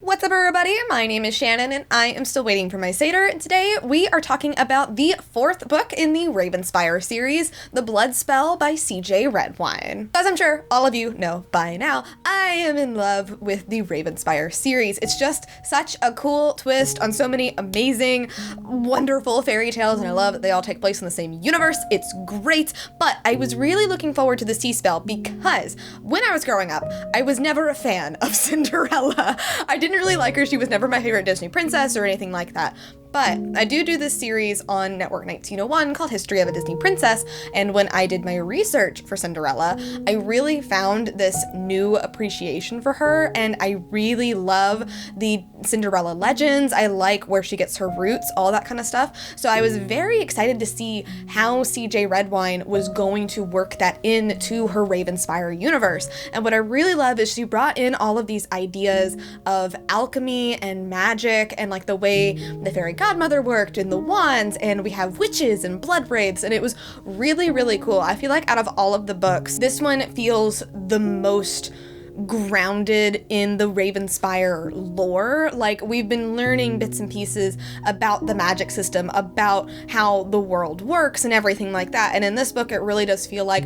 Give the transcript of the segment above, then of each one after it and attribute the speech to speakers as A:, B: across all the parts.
A: What's up, everybody? My name is Shannon, and I am still waiting for my Satyr, and today we are talking about the fourth book in the Ravenspire series, The Blood Spell by CJ Redwine. As I'm sure all of you know by now, I am in love with the Ravenspire series. It's just such a cool twist on so many amazing, wonderful fairy tales, and I love that they all take place in the same universe. It's great, but I was really looking forward to the Sea Spell because when I was growing up, I was never a fan of Cinderella. I didn't really like her. She was never my favorite Disney princess or anything like that. But I do this series on Network 1901 called History of a Disney Princess, and when I did my research for Cinderella, I really found this new appreciation for her, and I really love the Cinderella legends. I like where she gets her roots, all that kind of stuff. So I was very excited to see how CJ Redwine was going to work that into her Ravenspire universe. And what I really love is she brought in all of these ideas of alchemy and magic and like the way the fairy godmother worked and the wands, and we have witches and blood wraiths, and it was really, really cool. I feel like out of all of the books, this one feels the most grounded in the Ravenspire lore. Like, we've been learning bits and pieces about the magic system, about how the world works and everything like that, and in this book it really does feel like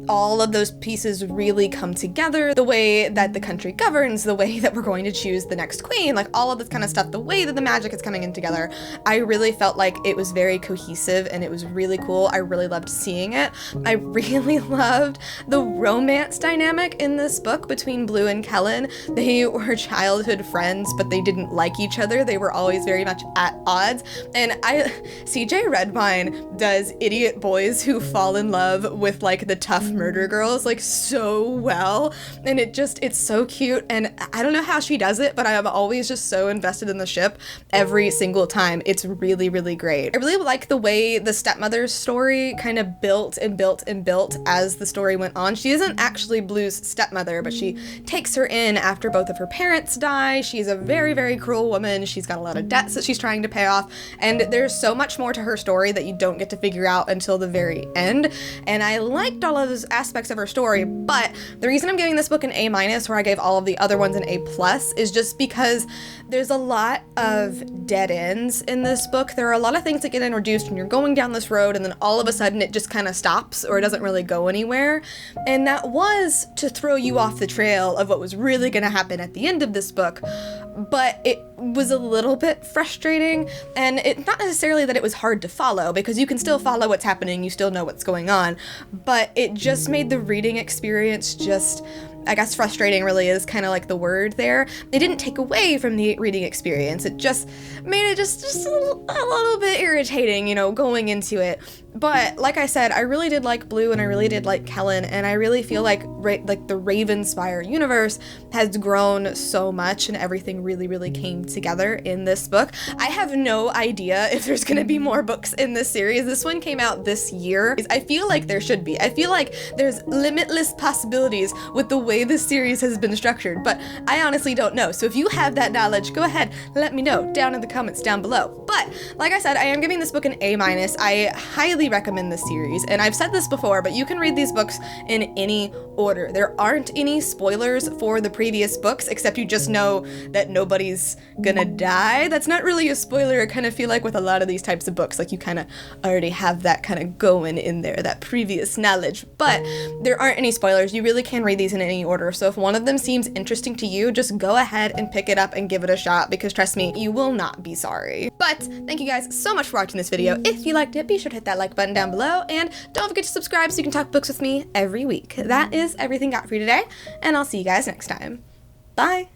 A: all of those pieces really come together. The way that the country governs, the way that we're going to choose the next queen, like all of this kind of stuff, the way that the magic is coming in together. I really felt like it was very cohesive and it was really cool. I really loved seeing it. I really loved the romance dynamic in this book between Blue and Kellen. They were childhood friends, but they didn't like each other. They were always very much at odds. And CJ Redwine does idiot boys who fall in love with like the tough murder girls like so well, and it's so cute, and I don't know how she does it, but I am always just so invested in the ship every single time. It's really, really great. I really like the way the stepmother's story kind of built and built and built as the story went on. She isn't actually Blue's stepmother, but she takes her in after both of her parents die. She's a very, very cruel woman. She's got a lot of debts that she's trying to pay off, and there's so much more to her story that you don't get to figure out until the very end, and I liked all of those aspects of her story. But the reason I'm giving this book an A- where I gave all of the other ones an A+, is just because there's a lot of dead ends in this book. There are a lot of things that get introduced when you're going down this road, and then all of a sudden it just kind of stops or it doesn't really go anywhere, and that was to throw you off the trail of what was really going to happen at the end of this book. But it was a little bit frustrating, and it's not necessarily that it was hard to follow, because you can still follow what's happening, you still know what's going on, but it just made the reading experience just, I guess frustrating really is kind of like the word there. It didn't take away from the reading experience, it just made it just a little bit irritating, you know, going into it. But like I said, I really did like Blue and I really did like Kellen, and I really feel like the Ravenspire universe has grown so much and everything really, really came together in this book. I have no idea if there's gonna be more books in this series. This one came out this year. I feel like there should be. I feel like there's limitless possibilities with the way this series has been structured, but I honestly don't know. So if you have that knowledge, go ahead, let me know down in the comments down below. But like I said, I am giving this book an A-. I highly recommend this series, and I've said this before, but you can read these books in any order. There aren't any spoilers for the previous books, except you just know that nobody's gonna die. That's not really a spoiler. I kind of feel like with a lot of these types of books, like you kind of already have that kind of going in there, that previous knowledge, but there aren't any spoilers. You really can read these in any order, so if one of them seems interesting to you, just go ahead and pick it up and give it a shot, because trust me, you will not be sorry. But thank you guys so much for watching this video. If you liked it, be sure to hit that like button down below, and don't forget to subscribe so you can talk books with me every week. That is everything got for you today, and I'll see you guys next time. Bye!